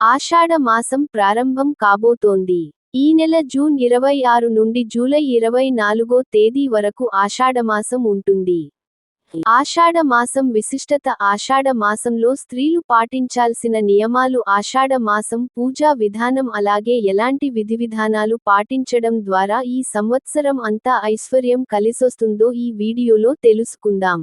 ఆషాఢ మాసం ప్రారంభం కాబోతోంది. ఈ నెల జూన్ 26 నుండి జూలై 24 తేదీ వరకు ఆషాఢమాసం ఉంటుంది. ఆషాఢ మాసం విశిష్టత ఆషాఢ మాసంలో స్త్రీలు పాటించాల్సిన నియమాలు ఆషాఢ మాసం పూజా విధానం అలాగే ఎలాంటి విధివిధానాలు పాటించడం ద్వారా ఈ సంవత్సరం అంతా ఐశ్వర్యం కలిసొస్తుందో ఈ వీడియోలో తెలుసుకుందాం.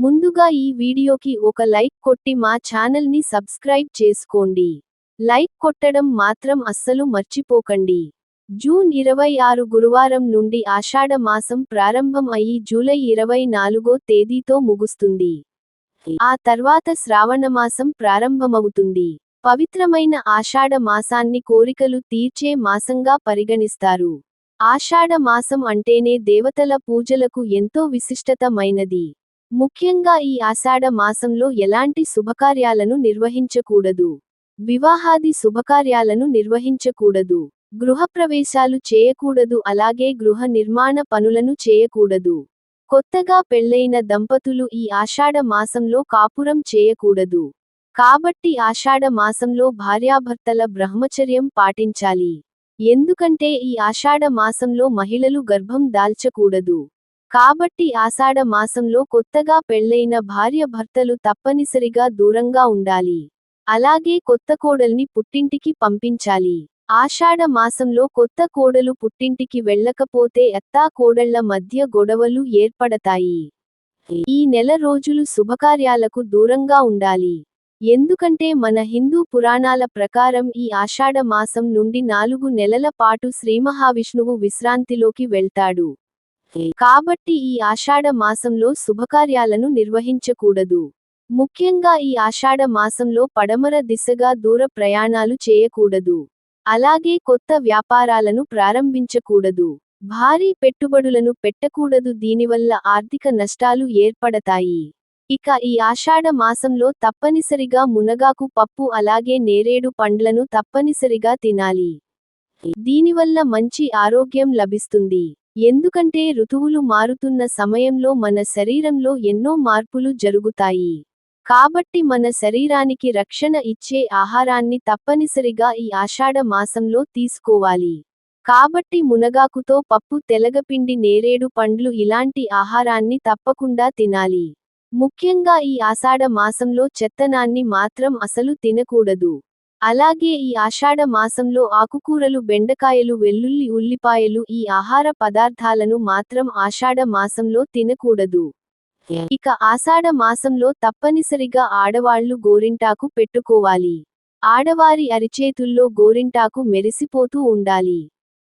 ముందుగా ఈ వీడియోకి ఒక లైక్ కొట్టి మా ఛానల్ని సబ్స్క్రైబ్ చేసుకోండి. లైక్ కొట్టడం మాత్రం అస్సలు మర్చిపోకండి. జూన్ 26 గురువారం నుండి ఆషాఢ మాసం ప్రారంభం అయ్యి జూలై 24 తేదీతో ముగుస్తుంది. ఆ తర్వాత శ్రావణమాసం ప్రారంభమవుతుంది. పవిత్రమైన ఆషాఢ మాసాన్ని కోరికలు తీర్చే మాసంగా పరిగణిస్తారు. ఆషాఢ మాసం అంటేనే దేవతల పూజలకు ఎంతో విశిష్టతమైనది. ముఖ్యంగా ఈ ఆషాఢ మాసంలో ఎలాంటి శుభకార్యాలను నిర్వహించకూడదు. వివాహాది శుభకార్యాలను నిర్వహించకూడదు. గృహప్రవేశాలు చేయకూడదు అలాగే గృహ నిర్మాణ పనులను చేయకూడదు. కొత్తగా పెళ్లైన దంపతులు ఈ ఆషాఢ మాసంలో కాపురం చేయకూడదు. కాబట్టి ఆషాఢ మాసంలో భార్యాభర్తల బ్రహ్మచర్యం పాటించాలి. ఎందుకంటే ఈ ఆషాఢ మాసంలో మహిళలు గర్భం దాల్చకూడదు. కాబట్టి ఆషాఢ మాసంలో కొత్తగా పెళ్లైన భార్య భర్తలు తప్పనిసరిగా దూరంగా ఉండాలి. అలాగే కొత్త కోడల్ని పుట్టింటికి పంపించాలి. ఆషాఢ మాసంలో కొత్త కోడలు పుట్టింటికి వెళ్ళకపోతే అత్తా కోడళ్ల మధ్య గొడవలు ఏర్పడతాయి. ఈ నెల రోజులు శుభకార్యాలకు దూరంగా ఉండాలి. ఎందుకంటే మన హిందూ పురాణాల ప్రకారం ఈ ఆషాఢ మాసం నుండి 4 నెలల పాటు శ్రీమహావిష్ణువు విశ్రాంతిలోకి వెళ్తాడు. కాబట్టి ఈ ఆషాఢ మాసంలో శుభకార్యాలను నిర్వహించకూడదు. ముఖ్యంగా ఈ ఆషాఢ మాసంలో పడమర దిశగా దూర ప్రయాణాలు చేయకూడదు. అలాగే కొత్త వ్యాపారాలను ప్రారంభించకూడదు. భారీ పెట్టుబడులను పెట్టకూడదు. దీనివల్ల ఆర్థిక నష్టాలు ఏర్పడతాయి. ఇక ఈ ఆషాఢ మాసంలో తప్పనిసరిగా మునగాకు పప్పు అలాగే నేరేడు పండ్లను తప్పనిసరిగా తినాలి. దీనివల్ల మంచి ఆరోగ్యం లభిస్తుంది. ఎందుకంటే ఋతువులు మారుతున్న సమయంలో మన శరీరంలో ఎన్నో మార్పులు జరుగుతాయి. కాబట్టి మన శరీరానికి రక్షణ ఇచ్చే ఆహారాన్ని తప్పనిసరిగా ఈ ఆషాఢ మాసంలో తీసుకోవాలి. కాబట్టి మునగాకుతో పప్పు తెలగపిండి నేరేడు పండ్లు ఇలాంటి ఆహారాన్ని తప్పకుండా తినాలి. ముఖ్యంగా ఈ ఆషాఢ మాసంలో చెత్తనాన్ని మాత్రం అసలు తినకూడదు. అలాగే ఈ ఆషాఢ మాసంలో ఆకుకూరలు బెండకాయలు వెల్లుల్లి ఉల్లిపాయలు ఈ ఆహార పదార్థాలను మాత్రం ఆషాఢ మాసంలో తినకూడదు. ఇక ఆషాఢ మాసంలో తప్పనిసరిగా ఆడవాళ్లు గోరింటాకు పెట్టుకోవాలి. ఆడవారి అరిచేతుల్లో గోరింటాకు మెరిసిపోతూ ఉండాలి.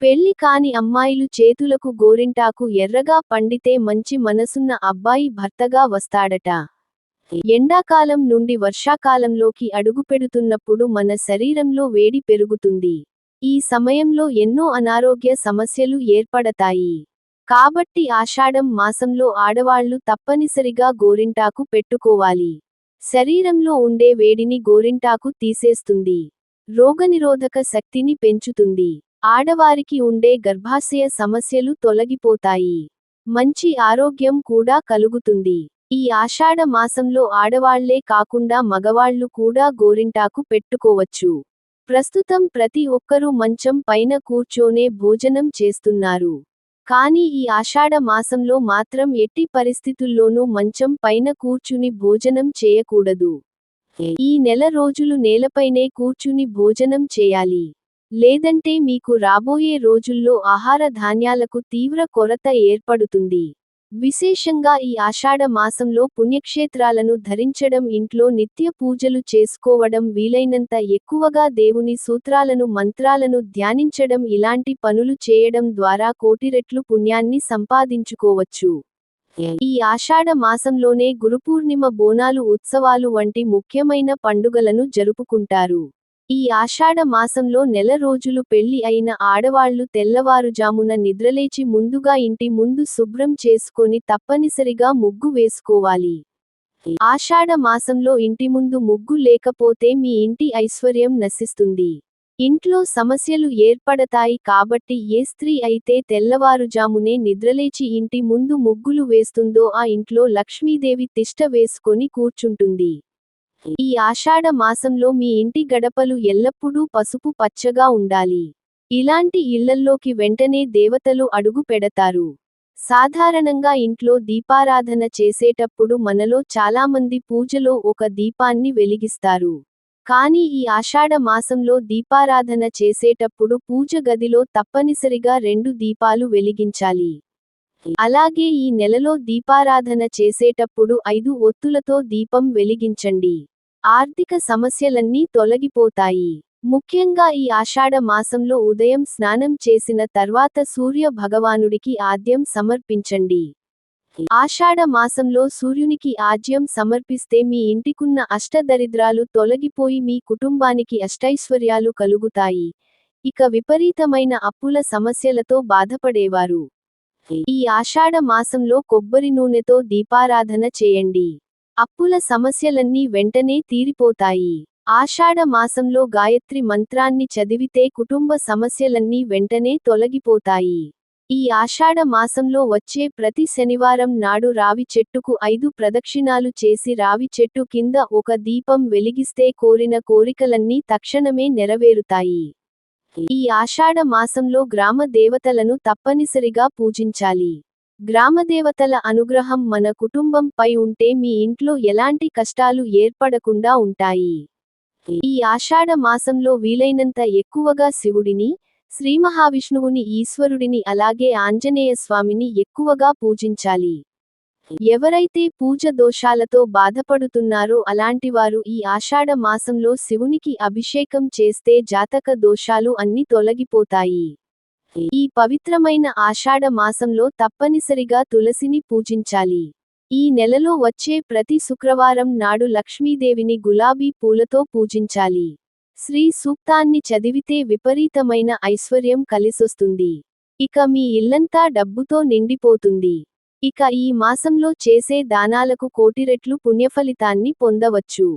పెళ్లి కాని అమ్మాయిలు చేతులకు గోరింటాకు ఎర్రగా పండితే మంచి మనసున్న అబ్బాయి భర్తగా వస్తాడట. ఎండాకాలం నుండి వర్షాకాలంలోకి అడుగుపెడుతున్నప్పుడు మన శరీరంలో వేడి పెరుగుతుంది. ఈ సమయంలో ఎన్నో అనారోగ్య సమస్యలు ఏర్పడతాయి. కాబట్టి ఆషాఢం మాసంలో ఆడవాళ్లు తప్పనిసరిగా గోరింటాకు పెట్టుకోవాలి. శరీరంలో ఉండే వేడిని గోరింటాకు తీసేస్తుంది. రోగనిరోధక శక్తిని పెంచుతుంది. ఆడవారికి ఉండే గర్భాశయ సమస్యలు తొలగిపోతాయి. మంచి ఆరోగ్యం కూడా కలుగుతుంది. ఈ ఆషాఢ మాసంలో ఆడవాళ్లే కాకుండా మగవాళ్లు కూడా గోరింటాకు పెట్టుకోవచ్చు. ప్రస్తుతం ప్రతి ఒక్కరూ మంచం పైన కూర్చోనే భోజనం చేస్తున్నారు. కానీ ఈ ఆషాఢ మాసంలో మాత్రం ఎట్టి పరిస్థితుల్లోనూ మంచం పైన కూర్చుని భోజనం చేయకూడదు. ఈ నెల రోజులు నేలపైనే కూర్చుని భోజనం చేయాలి. లేదంటే మీకు రాబోయే రోజుల్లో ఆహార ధాన్యాలకు తీవ్ర కొరత ఏర్పడుతుంది. విశేషంగా ఈ ఆషాఢ మాసంలో పుణ్యక్షేత్రాలను ధరించడం ఇంట్లో నిత్య పూజలు చేసుకోవడం వీలైనంత ఎక్కువగా దేవుని సూత్రాలను మంత్రాలను ధ్యానించడం ఇలాంటి పనులు చేయడం ద్వారా కోటి రెట్లు పుణ్యాన్ని సంపాదించుకోవచ్చు. ఈ ఆషాఢ మాసంలోనే గురుపూర్ణిమ బోనాలు ఉత్సవాలు వంటి ముఖ్యమైన పండుగలను జరుపుకుంటారు. ఈ ఆషాఢ మాసంలో నెల రోజులు పెళ్లి అయిన ఆడవాళ్లు తెల్లవారుజామున నిద్రలేచి ముందుగా ఇంటి ముందు శుభ్రం చేసుకొని తప్పనిసరిగా ముగ్గు వేసుకోవాలి. ఆషాఢ మాసంలో ఇంటి ముందు ముగ్గు లేకపోతే మీ ఇంటి ఐశ్వర్యం నశిస్తుంది. ఇంట్లో సమస్యలు ఏర్పడతాయి. కాబట్టి ఏ స్త్రీ అయితే తెల్లవారుజామునే నిద్రలేచి ఇంటి ముందు ముగ్గులు వేస్తుందో ఆ ఇంట్లో లక్ష్మీదేవి తిష్ట వేసుకొని కూర్చుంటుంది. ఈ ఆషాఢ మాసంలో మీ ఇంటి గడపలు ఎల్లప్పుడూ పసుపు పచ్చగా ఉండాలి. ఇలాంటి ఇళ్లల్లోకి వెంటనే దేవతలు అడుగు పెడతారు. సాధారణంగా ఇంట్లో దీపారాధన చేసేటప్పుడు మనలో చాలామంది పూజలో ఒక దీపాన్ని వెలిగిస్తారు. కానీ ఈ ఆషాఢ మాసంలో దీపారాధన చేసేటప్పుడు పూజ గదిలో తప్పనిసరిగా 2 దీపాలు వెలిగించాలి. అలాగే ఈ నెలలో దీపారాధన చేసేటప్పుడు 5 ఒత్తులతో దీపం వెలిగించండి. ఆర్థిక సమస్యలన్నీ తొలగిపోతాయి. ముఖ్యంగా ఈ ఆషాఢ మాసంలో ఉదయం స్నానం చేసిన తర్వాత సూర్య భగవానుడికి ఆద్యం సమర్పించండి. ఆషాఢ మాసంలో సూర్యునికి ఆజ్యం సమర్పిస్తే మీ ఇంటికున్న అష్టదరిద్రాలు తొలగిపోయి మీ కుటుంబానికి అష్టైశ్వర్యాలు కలుగుతాయి. ఇక విపరీతమైన అప్పుల సమస్యలతో బాధపడేవారు ఈ ఆషాఢ మాసంలో కొబ్బరి నూనెతో దీపారాధన చేయండి. అప్పుల సమస్యలన్నీ వెంటనే తీరిపోతాయి. ఆషాఢ మాసంలో గాయత్రి మంత్రాన్ని చదివితే కుటుంబ సమస్యలన్నీ వెంటనే తొలగిపోతాయి. ఈ ఆషాఢ మాసంలో వచ్చే ప్రతి శనివారం నాడు రావి చెట్టుకు 5 ప్రదక్షిణాలు చేసి రావి చెట్టు కింద ఒక దీపం వెలిగిస్తే కోరిన కోరికలన్నీ తక్షణమే నెరవేరుతాయి. ఈ ఆషాఢ మాసంలో గ్రామ దేవతలను తప్పనిసరిగా పూజించాలి. గ్రామదేవతల అనుగ్రహం మన కుటుంబంపై ఉంటే మీ ఇంట్లో ఎలాంటి కష్టాలు ఏర్పడకుండా ఉంటాయి. ఈ ఆషాఢ మాసంలో వీలైనంత ఎక్కువగా శివుడిని, శ్రీమహావిష్ణువుని, ఈశ్వరుడిని అలాగే ఆంజనేయ స్వామిని ఎక్కువగా పూజించాలి. ఎవరైతే పూజ దోషాలతో బాధపడుతున్నారో అలాంటివారు ఈ ఆషాఢ మాసంలో శివునికి అభిషేకం చేస్తే జాతక దోషాలు అన్ని తొలగిపోతాయి. ఈ పవిత్రమైన ఆషాఢ మాసంలో తప్పనిసరిగా తులసిని పూజించాలి. ఈ నెలలో వచ్చే ప్రతి శుక్రవారం నాడు లక్ష్మీదేవిని గులాబీ పూలతో పూజించాలి. శ్రీ సూక్తాన్ని చదివితే విపరీతమైన ఐశ్వర్యం కలిసొస్తుంది. ఇక మీ ఇల్లంతా డబ్బుతో నిండిపోతుంది. ఇక ఈ మాసంలో చేసే దానాలకు 1,000,000 రెట్లు పుణ్యఫలితాన్ని పొందవచ్చు.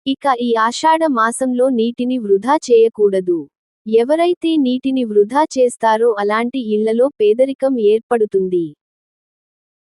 ఇక ఈ ఆషాఢ మాసంలో నీటిని వృధా చేయకూడదు. ఎవరైతే నీటిని వృధా చేస్తారో అలాంటి ఇళ్లలో పేదరికం ఏర్పడుతుంది.